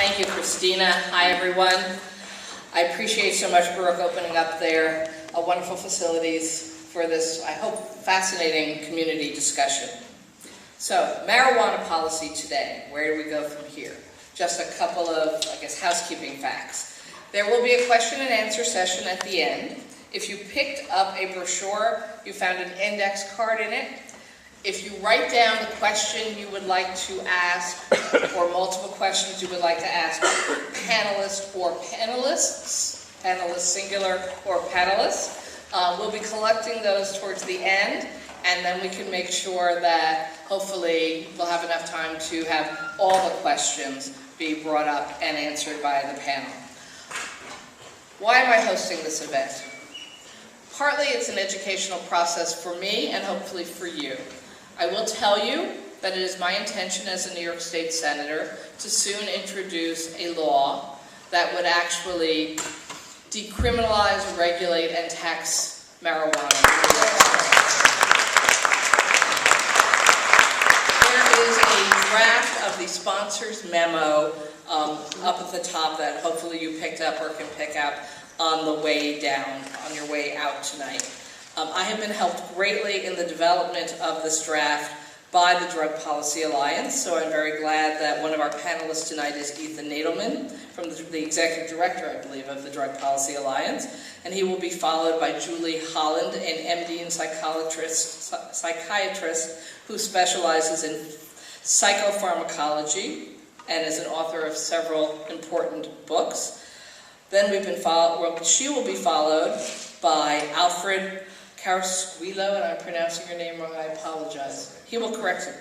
Thank you, Christina. Hi, everyone. I appreciate so much Brooke opening up their wonderful facilities for this, I hope, fascinating community discussion. So, marijuana policy today. Where do we go from here? Just a couple of, I guess, housekeeping facts. There will be a question and answer session at the end. If you picked up a brochure, you found an index card in it. If you write down the question you would like to ask, or multiple questions you would like to ask, panelists or panelists singular or panelists, we'll be collecting those towards the end, and then we can make sure that hopefully we'll have enough time to have all the questions be brought up and answered by the panel. Why am I hosting this event? Partly it's an educational process for me and hopefully for you. I will tell you that it is my intention as a New York State Senator to soon introduce a law that would actually decriminalize, regulate, and tax marijuana. There is a draft of the sponsor's memo up at the top that hopefully you picked up or can pick up on the way down, on your way out tonight. I have been helped greatly in the development of this draft by the Drug Policy Alliance, so I'm very glad that one of our panelists tonight is Ethan Nadelman, from the Executive Director, I believe, of the Drug Policy Alliance, and he will be followed by Julie Holland, an MD and psychiatrist who specializes in psychopharmacology and is an author of several important books. Then she will be followed by Alfred Carasquillo, and I'm pronouncing your name wrong, I apologize. He will correct it.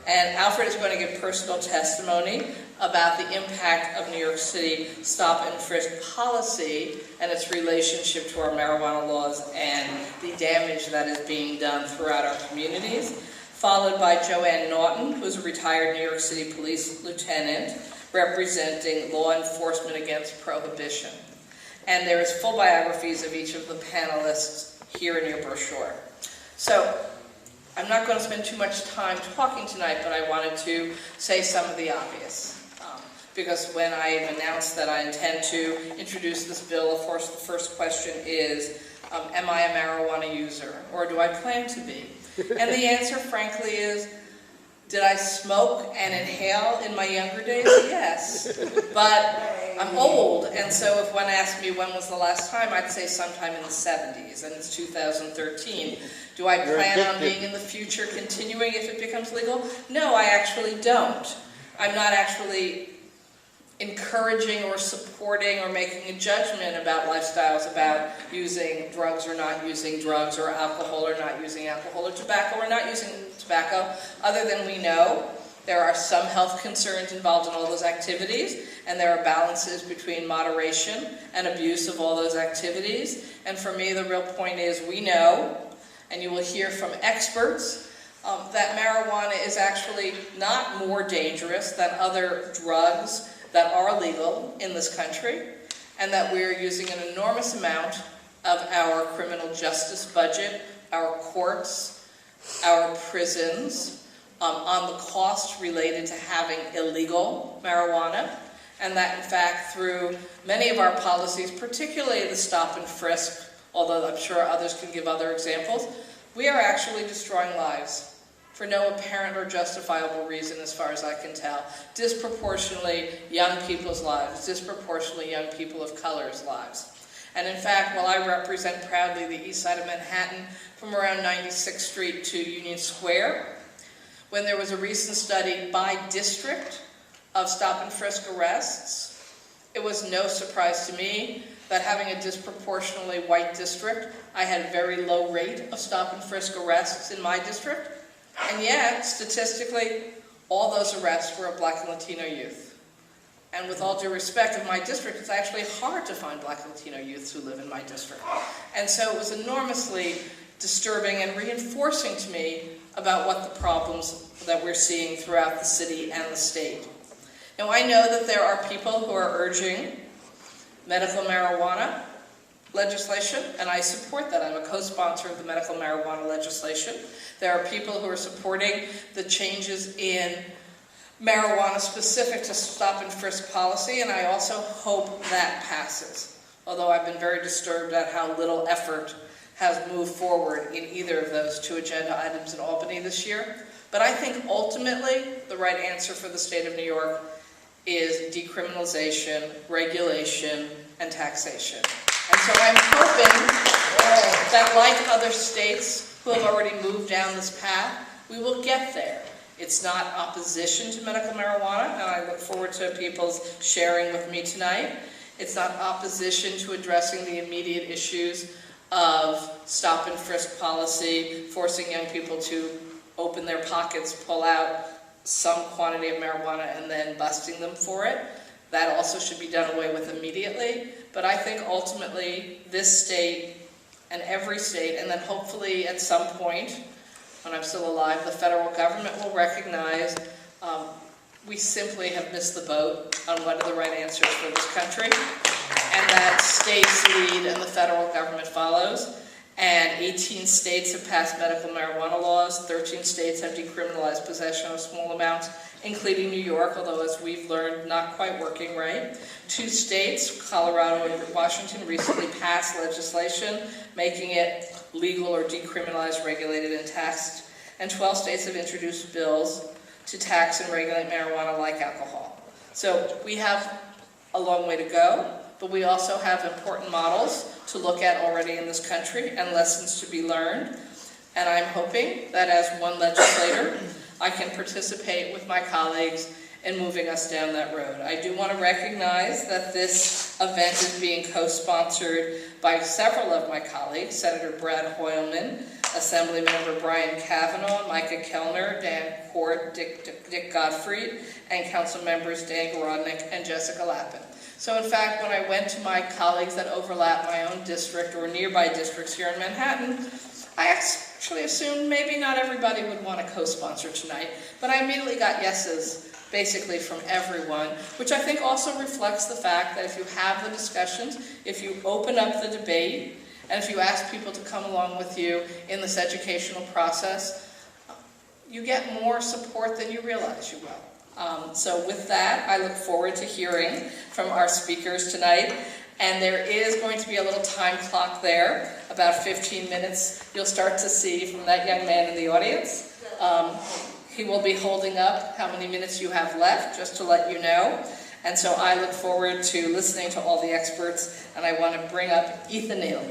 And Alfred is going to give personal testimony about the impact of New York City stop and frisk policy and its relationship to our marijuana laws and the damage that is being done throughout our communities. Followed by Joanne Naughton, who is a retired New York City police lieutenant representing law enforcement against prohibition. And there is full biographies of each of the panelists here in your brochure. So, I'm not going to spend too much time talking tonight, but I wanted to say some of the obvious. Because when I announced that I intend to introduce this bill, of course the first question is, am I a marijuana user, or do I plan to be? And the answer, frankly, is, did I smoke and inhale in my younger days? Yes. But I'm old, and so if one asked me when was the last time, I'd say sometime in the 70s, and it's 2013. Do I plan on being in the future continuing if it becomes legal? No, I actually don't. I'm not actually encouraging or supporting or making a judgment about lifestyles, about using drugs or not using drugs, or alcohol or not using alcohol, or tobacco or not using tobacco, other than we know there are some health concerns involved in all those activities, and there are balances between moderation and abuse of all those activities. And for me, the real point is we know, and you will hear from experts, that marijuana is actually not more dangerous than other drugs that are legal in this country, and that we're using an enormous amount of our criminal justice budget, our courts, our prisons, on the cost related to having illegal marijuana, and that in fact through many of our policies, particularly the stop and frisk, although I'm sure others can give other examples, we are actually destroying lives for no apparent or justifiable reason as far as I can tell. Disproportionately young people's lives, disproportionately young people of color's lives. And in fact, while I represent proudly the east side of Manhattan from around 96th Street to Union Square, when there was a recent study by district of stop and frisk arrests, it was no surprise to me that having a disproportionately white district, I had a very low rate of stop and frisk arrests in my district. And yet, statistically, all those arrests were of Black and Latino youth. And with all due respect of my district, it's actually hard to find Black and Latino youths who live in my district. And so it was enormously disturbing and reinforcing to me about what the problems that we're seeing throughout the city and the state. Now, I know that there are people who are urging medical marijuana legislation, and I support that. I'm a co-sponsor of the medical marijuana legislation. There are people who are supporting the changes in marijuana specific to stop and frisk policy, and I also hope that passes. Although I've been very disturbed at how little effort has moved forward in either of those two agenda items in Albany this year. But I think ultimately the right answer for the state of New York is decriminalization, regulation, and taxation. And so I'm hoping that, like other states who have already moved down this path, we will get there. It's not opposition to medical marijuana, and I look forward to people's sharing with me tonight. It's not opposition to addressing the immediate issues of stop and frisk policy, forcing young people to open their pockets, pull out some quantity of marijuana, and then busting them for it. That also should be done away with immediately. But I think ultimately this state and every state, and then hopefully at some point, when I'm still alive, the federal government will recognize we simply have missed the boat on what are the right answers for this country, and that states lead and the federal government follows. And 18 states have passed medical marijuana laws, 13 states have decriminalized possession of small amounts, including New York, although as we've learned, not quite working right. 2 states, Colorado and Washington, recently passed legislation making it legal or decriminalized, regulated, and taxed. And 12 states have introduced bills to tax and regulate marijuana like alcohol. So we have a long way to go, but we also have important models to look at already in this country and lessons to be learned. And I'm hoping that as one legislator, I can participate with my colleagues in moving us down that road. I do want to recognize that this event is being co-sponsored by several of my colleagues, Senator Brad Hoylman, Assemblymember Brian Kavanaugh, Micah Kellner, Dan Court, Dick Gottfried, and Council members Dan Garodnick and Jessica Lappin. So in fact, when I went to my colleagues that overlap my own district or nearby districts here in Manhattan, I actually assumed maybe not everybody would want to co-sponsor tonight, but I immediately got yeses basically from everyone, which I think also reflects the fact that if you have the discussions, if you open up the debate, and if you ask people to come along with you in this educational process, you get more support than you realize you will. So with that, I look forward to hearing from our speakers tonight. And there is going to be a little time clock there, about 15 minutes. You'll start to see from that young man in the audience. He will be holding up how many minutes you have left, just to let you know. And so I look forward to listening to all the experts, and I want to bring up Ethan Neal.